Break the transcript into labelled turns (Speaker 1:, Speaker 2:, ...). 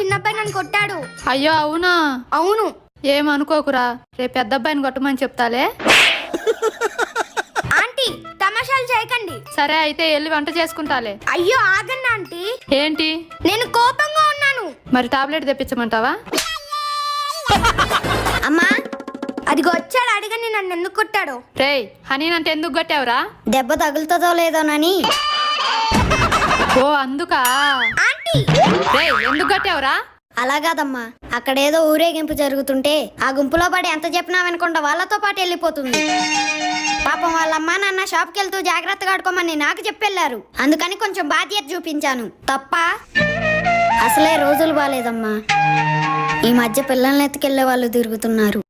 Speaker 1: చిన్న అబ్బాయి నన్ను కొట్టాడు.
Speaker 2: అయ్యో అవునా?
Speaker 1: అవును.
Speaker 2: ఏమనుకోకురా, రేపు పెద్ద అబ్బాయిని కొట్టమని చెప్తాలే.
Speaker 1: ఆంటీ తమాషాలు చేయకండి.
Speaker 2: సరే అయితే వెళ్ళి వంట చేసుకుంటాలే.
Speaker 1: అయ్యో ఆగండి ఆంటీ.
Speaker 2: ఏంటి?
Speaker 1: నేను కోపంగా ఉన్నాను.
Speaker 2: మరి టాబ్లెట్ తెప్పించమంటావా?
Speaker 1: అమ్మా అదిగో వచ్చాడు, అడిగని నన్ను ఎందుకు కొట్టాడు.
Speaker 2: రేయ్ హనీ అంటే ఎందుకు కొట్టావురా?
Speaker 1: దెబ్బ తగులుతుందో లేదోనని.
Speaker 2: ఓ అందుకా?
Speaker 1: ఆంటీ
Speaker 2: రేయ్ ఎందుకు కొట్టావురా?
Speaker 1: అలా కాదమ్మా, అక్కడేదో ఊరేగింపు జరుగుతుంటే ఆ గుంపులో పడి ఎంత చెప్పినా వినకుండా వాళ్ళతో పాటు వెళ్ళిపోతుంది. పాపం వాళ్ళమ్మా నాన్న షాప్కి వెళ్తూ జాగ్రత్తగా ఆడుకోమని నాకు చెప్పెళ్ళారు. అందుకని కొంచెం బాధ్యత చూపించాను. తప్ప అసలే రోజులు బాలేదమ్మా. ఈ మధ్య పిల్లల్ని ఎత్తుకెళ్లే వాళ్ళు తిరుగుతున్నారు.